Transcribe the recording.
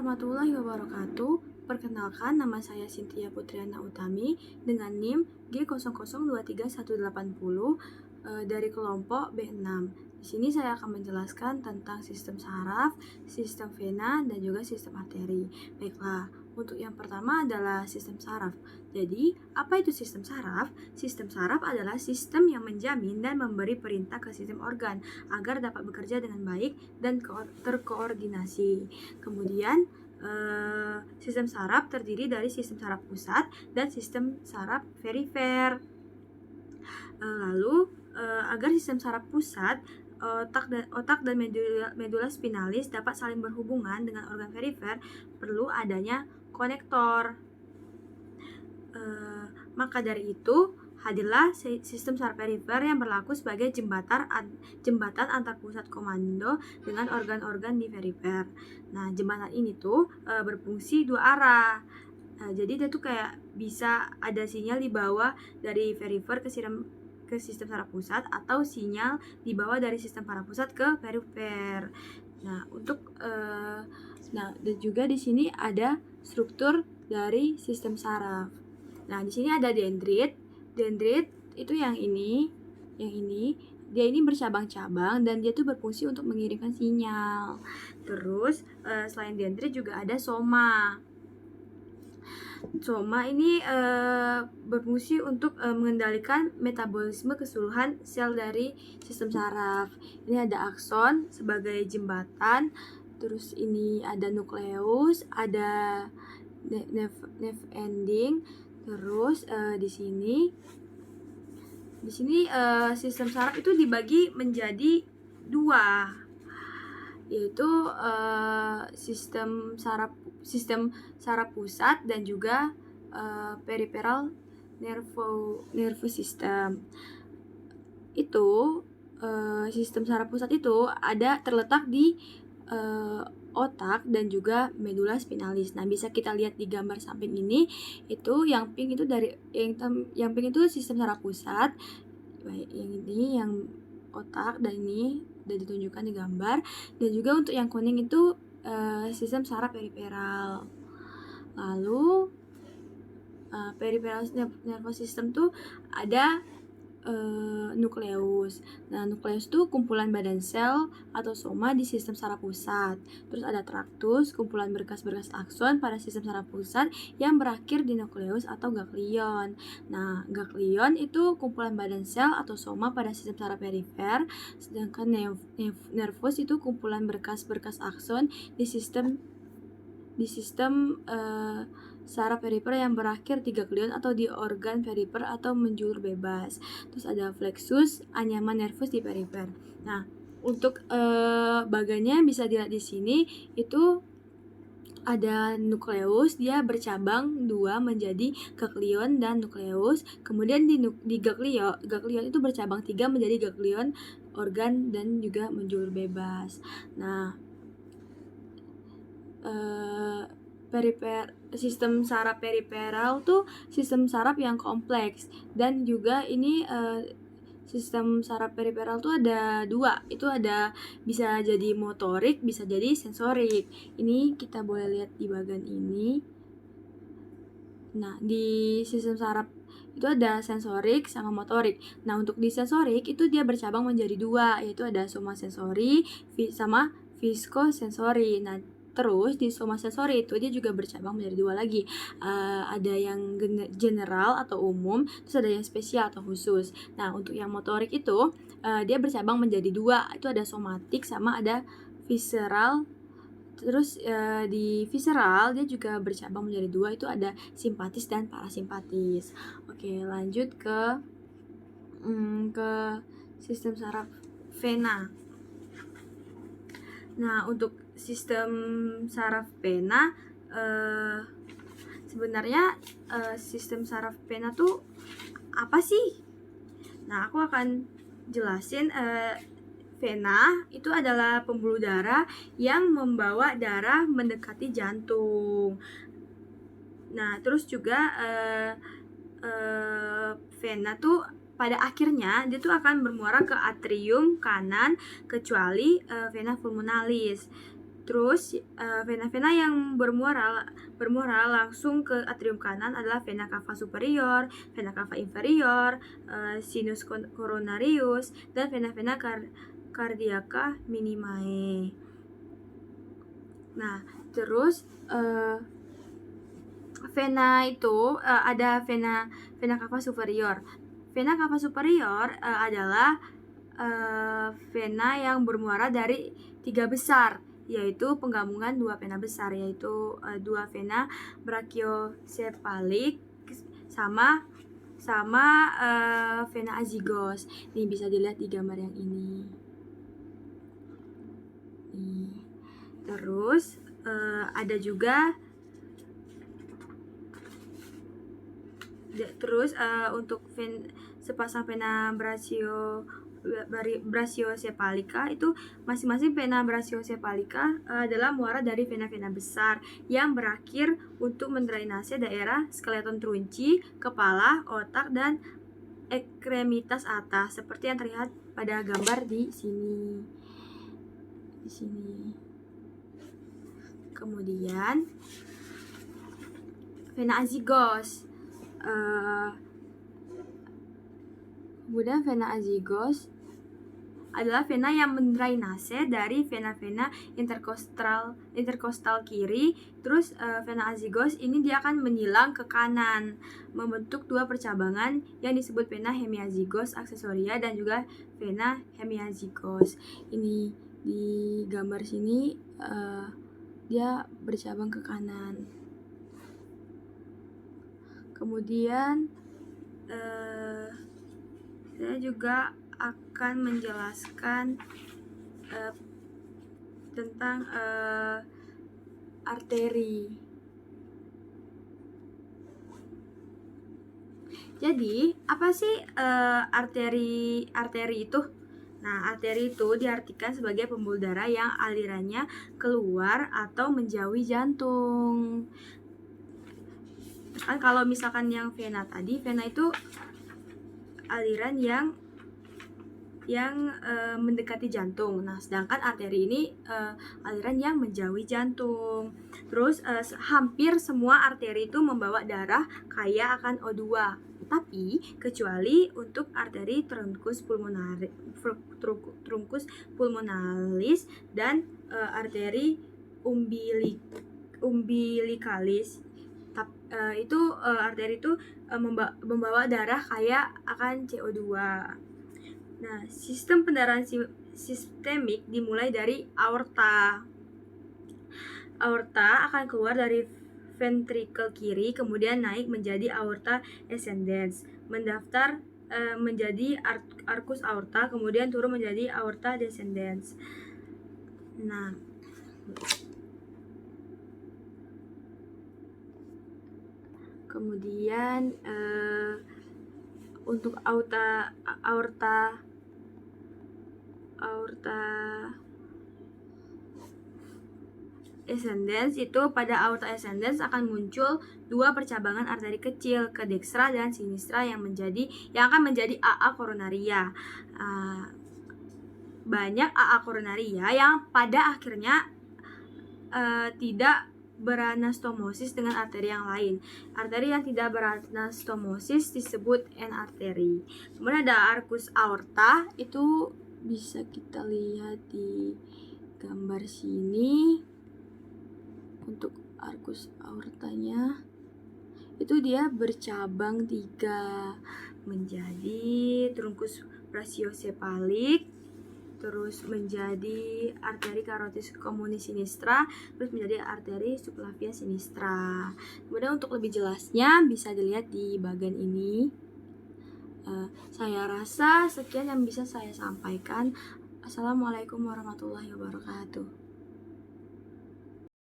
warahmatullahi wabarakatuh. Perkenalkan, nama saya Cynthia Putriana Utami dengan NIM G00231810 dari kelompok B6. Di sini saya akan menjelaskan tentang sistem saraf, sistem vena, dan juga sistem arteri. Baiklah, untuk yang pertama adalah sistem saraf. Jadi, apa itu sistem saraf? Sistem saraf adalah sistem yang menjamin dan memberi perintah ke sistem organ agar dapat bekerja dengan baik dan terkoordinasi. Kemudian, sistem saraf terdiri dari sistem saraf pusat dan sistem saraf perifer. Lalu, agar sistem saraf pusat, otak dan medula spinalis dapat saling berhubungan dengan organ perifer, perlu adanya konektor. Maka dari itu, hadirlah sistem saraf perifer yang berlaku sebagai jembatan antar pusat komando dengan organ-organ di perifer. Nah, jembatan ini tuh berfungsi dua arah. Jadi dia tuh kayak bisa ada sinyal di bawah dari perifer ke sistem saraf pusat, atau sinyal di bawah dari sistem saraf pusat ke perifer. Nah, dan juga di sini ada struktur dari sistem saraf. Nah, di sini ada dendrit. Dendrit itu yang ini. Dia ini bercabang-cabang dan dia tuh berfungsi untuk mengirimkan sinyal. Terus selain dendrit juga ada soma. Soma ini berfungsi untuk mengendalikan metabolisme keseluruhan sel dari sistem saraf. Ini ada akson sebagai jembatan. Terus ini ada nukleus, ada nerve ending. Terus di sini sistem saraf itu dibagi menjadi dua, yaitu sistem saraf pusat dan juga peripheral nervous system. Itu sistem saraf pusat itu terletak di otak dan juga medula spinalis. Nah, bisa kita lihat di gambar samping ini, itu yang pink itu sistem saraf pusat. Baik, yang ini yang otak, dan ini sudah ditunjukkan di gambar. Dan juga untuk yang kuning itu sistem saraf periferal. Lalu peripheral nervous system tuh ada nukleus. Nah, nukleus itu kumpulan badan sel atau soma di sistem saraf pusat. Terus ada traktus, kumpulan berkas-berkas akson pada sistem saraf pusat yang berakhir di nukleus atau ganglion. Nah, ganglion itu kumpulan badan sel atau soma pada sistem saraf perifer, sedangkan nervus itu kumpulan berkas-berkas akson di sistem saraf perifer yang berakhir di ganglion atau di organ perifer atau menjulur bebas. Terus ada flexus, anyaman nervus di perifer. Nah, untuk bagannya bisa dilihat di sini, itu ada nukleus, dia bercabang dua menjadi ganglion dan nukleus. Kemudian di ganglion itu bercabang 3 menjadi ganglion, organ, dan juga menjulur bebas. Nah, sistem saraf periferal tuh sistem saraf yang kompleks, dan juga ini sistem saraf periferal tuh ada 2, itu ada bisa jadi motorik, bisa jadi sensorik. Ini kita boleh lihat di bagian ini. Nah, di sistem saraf itu ada sensorik sama motorik. Nah, untuk di sensorik itu dia bercabang menjadi 2, yaitu ada somasensori sama viskosensori. Nah, terus di somasensori itu dia juga bercabang menjadi 2 lagi. Ada yang general atau umum, terus ada yang spesial atau khusus. Nah, untuk yang motorik itu dia bercabang menjadi 2, itu ada somatik sama ada visceral. Terus di visceral dia juga bercabang menjadi 2, itu ada simpatis dan parasimpatis. Oke, lanjut ke sistem saraf vena. Nah, untuk sistem saraf vena, sebenarnya sistem saraf vena tuh apa sih? Nah, aku akan jelasin. Vena itu adalah pembuluh darah yang membawa darah mendekati jantung. Nah, terus juga vena tuh pada akhirnya dia tuh akan bermuara ke atrium kanan, kecuali vena pulmonalis. Terus vena-vena yang bermuara langsung ke atrium kanan adalah vena cava superior, vena cava inferior, sinus coronarius, dan vena-vena cardiaca minimae. Nah, terus vena itu ada vena cava superior. Vena cava superior adalah vena yang bermuara dari 3 besar, yaitu penggabungan 2 vena besar, yaitu 2 vena brachiosepalik sama vena azygos. Ini bisa dilihat di gambar yang ini. Nih. Terus ada juga untuk sepasang vena brachiosepalika itu masing-masing vena brachiosepalika adalah muara dari vena-vena besar yang berakhir untuk mendrainase daerah skeleton trunci, kepala, otak, dan ekstremitas atas seperti yang terlihat pada gambar di sini. Kemudian vena azygos. Kemudian vena azygos adalah vena yang mendrainase dari vena-vena interkostal kiri. Terus vena azygos ini dia akan menyilang ke kanan, membentuk 2 percabangan yang disebut vena hemiazygos aksesoria dan juga vena hemiazygos. Ini di gambar sini dia bercabang ke kanan. Kemudian saya juga akan menjelaskan tentang arteri. Jadi, apa sih arteri itu? Nah, arteri itu diartikan sebagai pembuluh darah yang alirannya keluar atau menjauhi jantung. Kan kalau misalkan yang vena tadi, vena itu aliran yang mendekati jantung. Nah, sedangkan arteri ini aliran yang menjauhi jantung. Terus hampir semua arteri itu membawa darah kaya akan O2. Tapi kecuali untuk arteri trunkus pulmonalis dan arteri umbilikalis. Arteri itu membawa darah kaya akan CO2. Nah, sistem pendarahan sistemik dimulai dari aorta. Aorta akan keluar dari ventricle kiri, kemudian naik menjadi aorta ascendens, mendaftar menjadi arcus aorta, kemudian turun menjadi aorta descendens. Nah, kemudian untuk aorta ascendens itu, pada aorta ascendens akan muncul 2 percabangan arteri kecil ke dekstra dan sinistra yang akan menjadi AA koronaria. Banyak AA koronaria yang pada akhirnya tidak beranastomosis dengan arteri yang lain. Arteri yang tidak beranastomosis disebut N-arteri. Kemudian ada arcus aorta, itu bisa kita lihat di gambar sini. Untuk arcus aortanya itu dia bercabang 3 menjadi trunkus brachiosepalik, terus menjadi arteri carotis communis sinistra, terus menjadi arteri subclavia sinistra. Kemudian untuk lebih jelasnya bisa dilihat di bagian ini. Saya rasa sekian yang bisa saya sampaikan. Assalamualaikum warahmatullahi wabarakatuh.